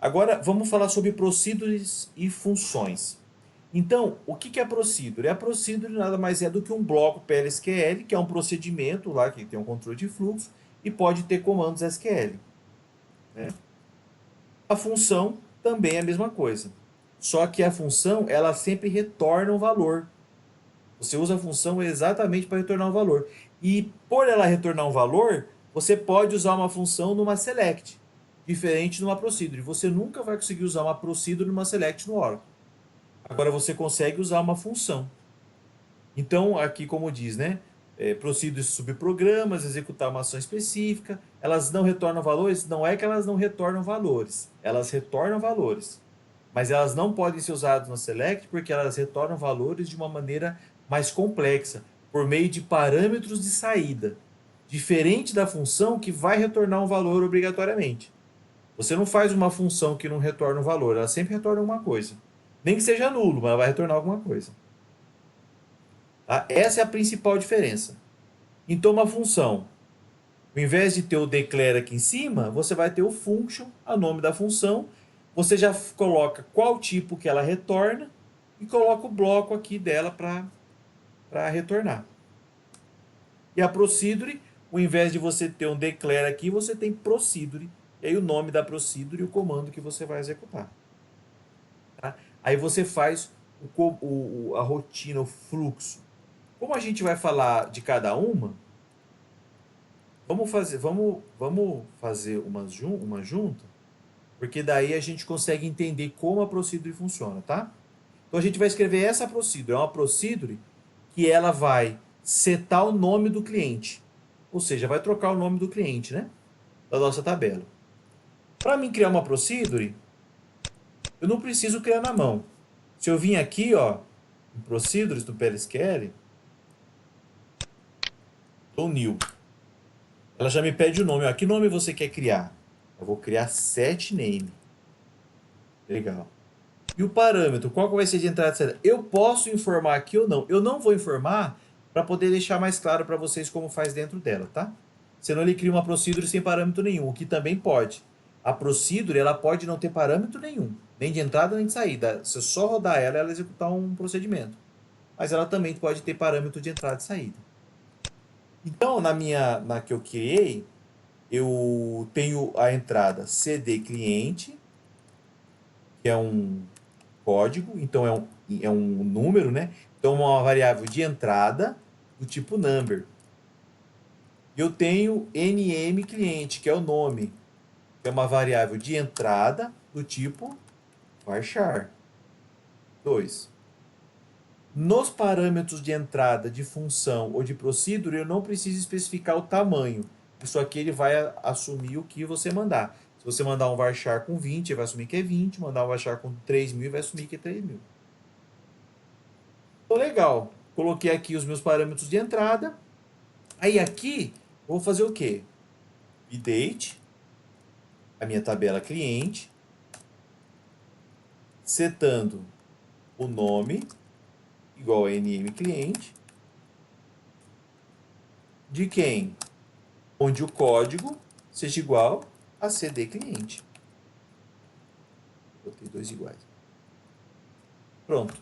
Agora vamos falar sobre procedures e funções. Então, o que é procedure? A procedure nada mais é do que um bloco PLSQL, que é um procedimento lá que tem um controle de fluxo e pode ter comandos SQL. Né? A função também é a mesma coisa. Só que a função, ela sempre retorna um valor. Você usa a função exatamente para retornar um valor. E por ela retornar um valor, você pode usar uma função numa select, diferente de uma procedure. Você nunca vai conseguir usar uma procedure numa select no Oracle. Agora você consegue usar uma função. Então, aqui como diz, né? Procedures subprogramas, executar uma ação específica. Elas não retornam valores? Não é que elas não retornam valores. Elas retornam valores. Mas elas não podem ser usadas no select porque elas retornam valores de uma maneira mais complexa, por meio de parâmetros de saída. Diferente da função que vai retornar um valor obrigatoriamente. Você não faz uma função que não retorna um valor, ela sempre retorna alguma coisa. Nem que seja nulo, mas ela vai retornar alguma coisa. Tá? Essa é a principal diferença. Então, uma função, ao invés de ter o declare aqui em cima, você vai ter o function, o nome da função. Você já coloca qual tipo que ela retorna e coloca o bloco aqui dela para retornar. E a procedure, ao invés de você ter um declare aqui, você tem procedure. E aí o nome da procedure e o comando que você vai executar. Tá? Aí você faz a rotina, o fluxo. Como a gente vai falar de cada uma, vamos fazer uma junta, porque daí a gente consegue entender como a procedure funciona, tá? Então a gente vai escrever essa procedure. É uma procedure que ela vai setar o nome do cliente. Ou seja, vai trocar o nome do cliente, né? Da nossa tabela. Para mim criar uma procedure, eu não preciso criar na mão. Se eu vim aqui, ó, em procedures do PLSQL, dou new. Ela já me pede o nome. Ó, que nome você quer criar? Eu vou criar set name. Legal. E o parâmetro, qual que vai ser de entrada e saída? Eu posso informar aqui ou não? Eu não vou informar para poder deixar mais claro para vocês como faz dentro dela, tá? Senão ele cria uma procedure sem parâmetro nenhum, o que também pode. A procedure, ela pode não ter parâmetro nenhum, nem de entrada nem de saída. Se eu só rodar ela, ela executar um procedimento. Mas ela também pode ter parâmetro de entrada e saída. Então, na que eu criei, eu tenho a entrada CD cliente, que é um código, então é um número, né? Então, uma variável de entrada do tipo number. E eu tenho nm cliente, que é o nome, que é uma variável de entrada do tipo varchar. 2. Nos parâmetros de entrada de função ou de procedure, eu não preciso especificar o tamanho. Isso aqui ele vai assumir o que você mandar. Se você mandar um varchar com 20, ele vai assumir que é 20. Mandar um varchar com 3.000, ele vai assumir que é 3.000. Então, legal. Coloquei aqui os meus parâmetros de entrada. Aí aqui, eu vou fazer o quê? Update, a minha tabela cliente, setando o nome igual a nm cliente, de quem? Onde o código seja igual a cd cliente. Botei dois iguais. Pronto.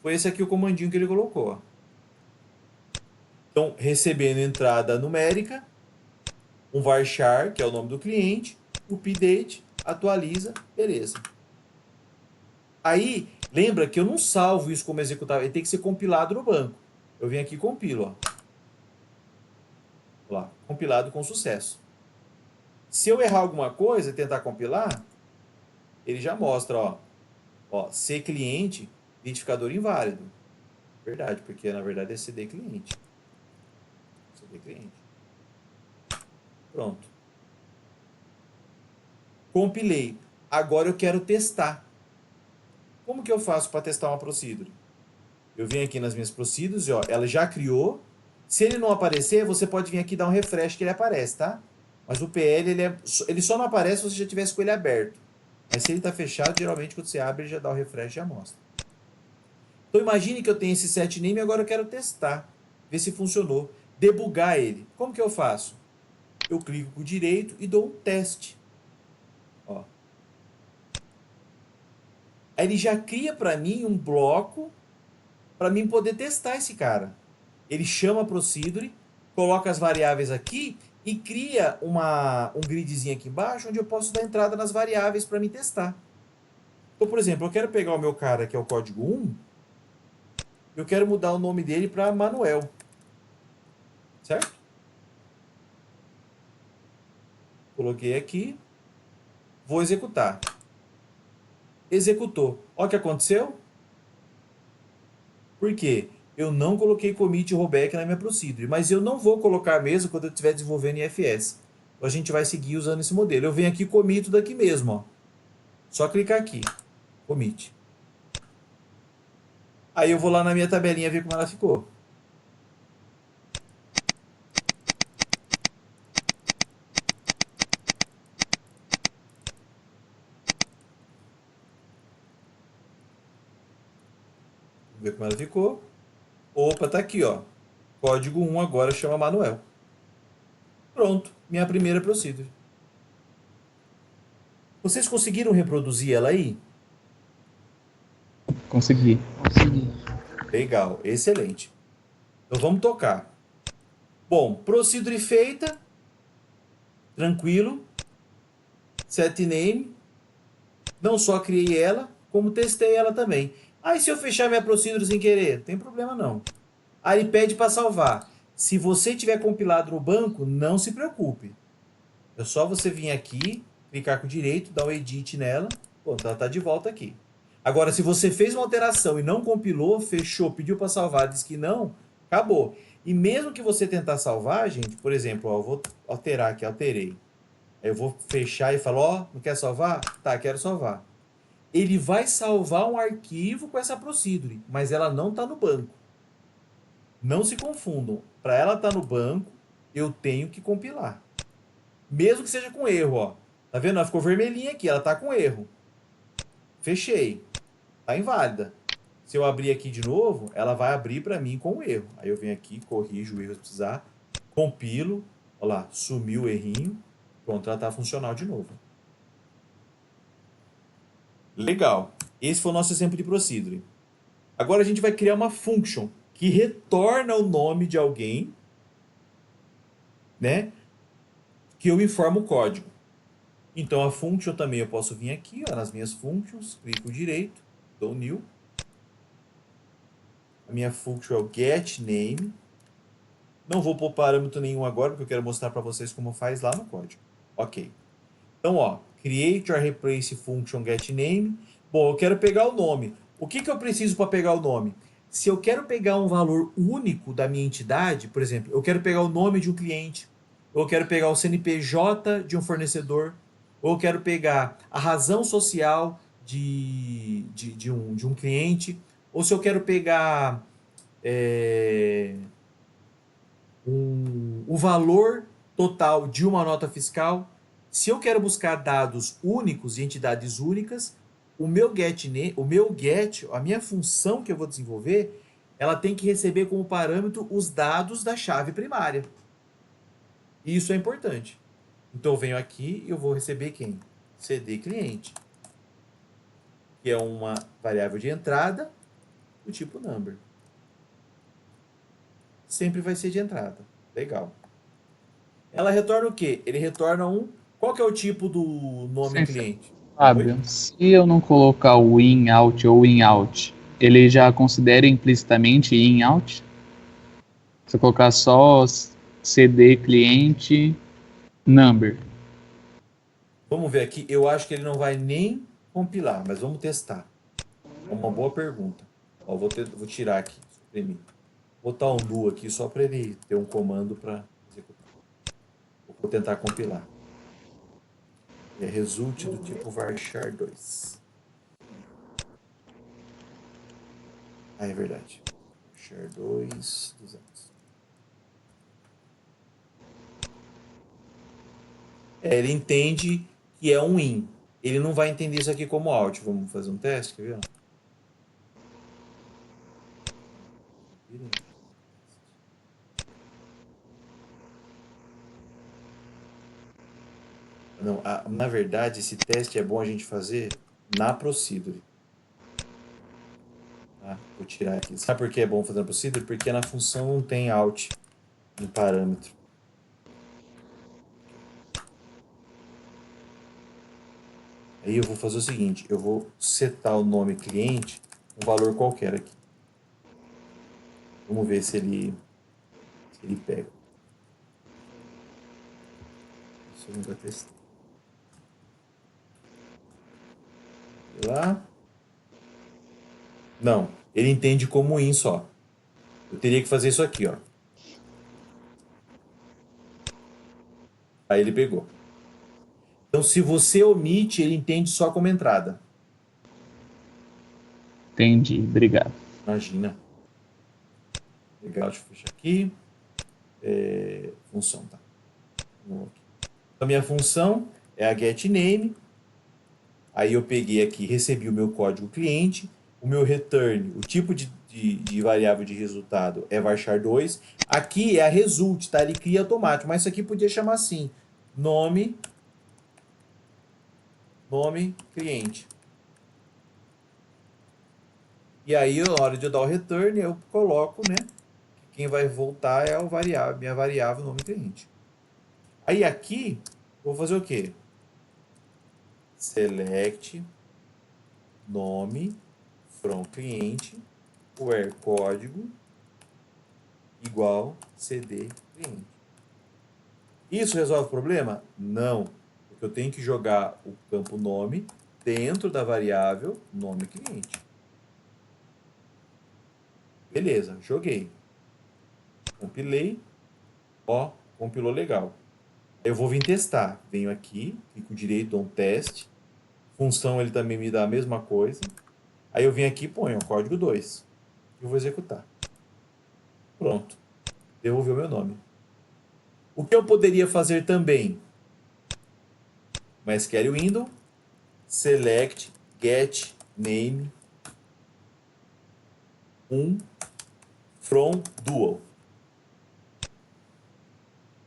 Foi esse aqui o comandinho que ele colocou. Ó. Então, recebendo entrada numérica, um varchar, que é o nome do cliente, update, atualiza, beleza. Aí, lembra que eu não salvo isso como executável, ele tem que ser compilado no banco. Eu venho aqui e compilo, ó. Lá, compilado com sucesso. Se eu errar alguma coisa e tentar compilar, ele já mostra, ó, C cliente, identificador inválido. Verdade, porque na verdade é CD cliente. CD cliente. Pronto. Compilei. Agora eu quero testar. Como que eu faço para testar uma procedure? Eu venho aqui nas minhas procedures, ó, ela já criou. Se ele não aparecer, você pode vir aqui e dar um refresh que ele aparece, tá? Mas o PL, ele só não aparece se você já tivesse com ele aberto. Mas se ele está fechado, geralmente quando você abre, ele já dá o refresh e já mostra. Então imagine que eu tenho esse set name e agora eu quero testar. Ver se funcionou. Debugar ele. Como que eu faço? Eu clico com o direito e dou um teste. Ó. Aí ele já cria para mim um bloco para mim poder testar esse cara. Ele chama a procedure, coloca as variáveis aqui e cria um gridzinho aqui embaixo onde eu posso dar entrada nas variáveis para me testar. Então, por exemplo, eu quero pegar o meu cara que é o código 1, eu quero mudar o nome dele para Manuel, certo? Coloquei aqui, vou executar. Executou. Olha o que aconteceu. Por quê? Eu não coloquei commit rollback na minha procedure, mas eu não vou colocar mesmo quando eu estiver desenvolvendo em IFS. Então a gente vai seguir usando esse modelo. Eu venho aqui commito daqui mesmo, ó. Só clicar aqui, commit. Aí eu vou lá na minha tabelinha ver como ela ficou. Ver como ela ficou. Opa, tá aqui, ó. Código 1 agora chama Manuel. Pronto, minha primeira procedure. Vocês conseguiram reproduzir ela aí? Consegui. Consegui. Legal, excelente. Então vamos tocar. Bom, procedure feita. Tranquilo. Set name. Não só criei ela, como testei ela também. Aí se eu fechar minha procedure sem querer, não tem problema não. Aí ele pede para salvar. Se você tiver compilado no banco, não se preocupe. É só você vir aqui, clicar com o direito, dar um edit nela. Pronto, ela está de volta aqui. Agora, se você fez uma alteração e não compilou, fechou, pediu para salvar, disse que não, acabou. E mesmo que você tentar salvar, gente, por exemplo, ó, eu vou alterar aqui, alterei. Aí eu vou fechar e falar, ó, não quer salvar? Tá, quero salvar. Ele vai salvar um arquivo com essa procedure, mas ela não está no banco. Não se confundam. Para ela estar no banco, eu tenho que compilar. Mesmo que seja com erro, ó. Tá vendo? Ela ficou vermelhinha aqui, ela tá com erro. Fechei. Tá inválida. Se eu abrir aqui de novo, ela vai abrir para mim com o erro. Aí eu venho aqui, corrijo o erro se precisar, compilo, olha lá, sumiu o errinho. Pronto, ela tá funcional de novo. Legal. Esse foi o nosso exemplo de procedure. Agora a gente vai criar uma function que retorna o nome de alguém, né? Que eu informo o código. Então a function também eu posso vir aqui, ó, nas minhas functions, clico direito, dou new. A minha function é o getName. Não vou pôr parâmetro nenhum agora, porque eu quero mostrar para vocês como faz lá no código. Ok. Então, ó, create or replace function getName. Bom, eu quero pegar o nome. O que eu preciso para pegar o nome? Se eu quero pegar um valor único da minha entidade, por exemplo, eu quero pegar o nome de um cliente, ou eu quero pegar o CNPJ de um fornecedor, ou eu quero pegar a razão social de um cliente, ou se eu quero pegar é, o valor total de uma nota fiscal. Se eu quero buscar dados únicos e entidades únicas, a minha função que eu vou desenvolver, ela tem que receber como parâmetro os dados da chave primária. E isso é importante. Então eu venho aqui e eu vou receber quem? CD cliente, que é uma variável de entrada do tipo number. Sempre vai ser de entrada. Legal. Ela retorna o quê? Ele retorna um. Qual que é o tipo do nome Sim, sim. cliente? Oi? Fábio, se eu não colocar o in out ou in out, ele já considera implicitamente in out? Se eu colocar só CD cliente number. Vamos ver aqui. Eu acho que ele não vai nem compilar, mas vamos testar. É uma boa pergunta. Ó, vou tirar aqui, suprimir. Vou botar um do aqui só para ele ter um comando para executar. Vou tentar compilar. É result do tipo varchar 2. Ah, é verdade. Varchar 2, 200. Ele entende que é um in. Ele não vai entender isso aqui como out. Vamos fazer um teste, quer ver? Não, na verdade, esse teste é bom a gente fazer na procedure. Vou tirar aqui. Sabe por que é bom fazer na procedure? Porque na função não tem out no parâmetro. Aí eu vou fazer o seguinte, eu vou setar o nome cliente, um valor qualquer aqui. Vamos ver se ele pega. Isso eu nunca testei. Lá. Não, ele entende como in só. Eu teria que fazer isso aqui, ó. Aí ele pegou. Então, se você omite, ele entende só como entrada. Entendi, obrigado. Imagina. Legal, deixa eu fechar aqui. Função, tá? Vamos aqui. A minha função é a getName. Aí eu peguei aqui, recebi o meu código cliente. O meu return, o tipo de variável de resultado é varchar2. Aqui é a result, tá? Ele cria automático, mas isso aqui podia chamar assim: nome cliente. E aí, na hora de eu dar o return, eu coloco, né? Que quem vai voltar é o variável, minha variável nome cliente. Aí aqui, eu vou fazer o quê? Select nome from cliente, where código igual cd cliente. Isso resolve o problema? Não, porque eu tenho que jogar o campo nome dentro da variável nome cliente. Beleza, joguei. Compilei. Ó, compilou legal. Eu vou vir testar. Venho aqui, clico direito, dou um teste. Função ele também me dá a mesma coisa. Aí eu venho aqui e ponho o código 2. Eu vou executar. Pronto. Devolveu meu nome. O que eu poderia fazer também? MySQL window, select get name from dual.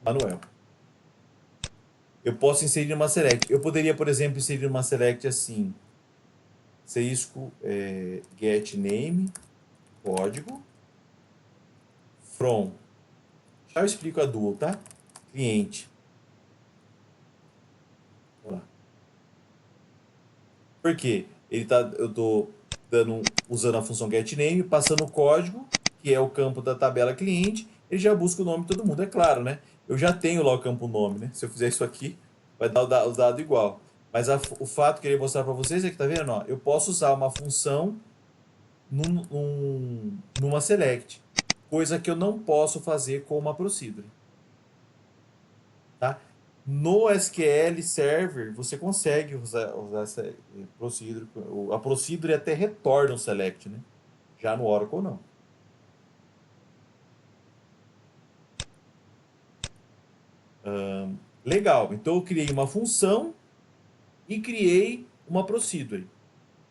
Manuel. Eu posso inserir uma select. Eu poderia, por exemplo, inserir uma select assim. Cisco get name código from. Já eu explico a dual, tá? Cliente. Olha lá. Por quê? Eu tô usando a função getName, passando o código, que é o campo da tabela cliente, ele já busca o nome de todo mundo. É claro, né? Eu já tenho lá o campo nome, né? Se eu fizer isso aqui, vai dar os dados igual. Mas o fato que eu queria mostrar para vocês é que, tá vendo? Ó, eu posso usar uma função numa select, coisa que eu não posso fazer com uma procedure. Tá? No SQL Server, você consegue usar essa procedure. A procedure até retorna o select, né? Já no Oracle, não. Legal. Então, eu criei uma função e criei uma procedure.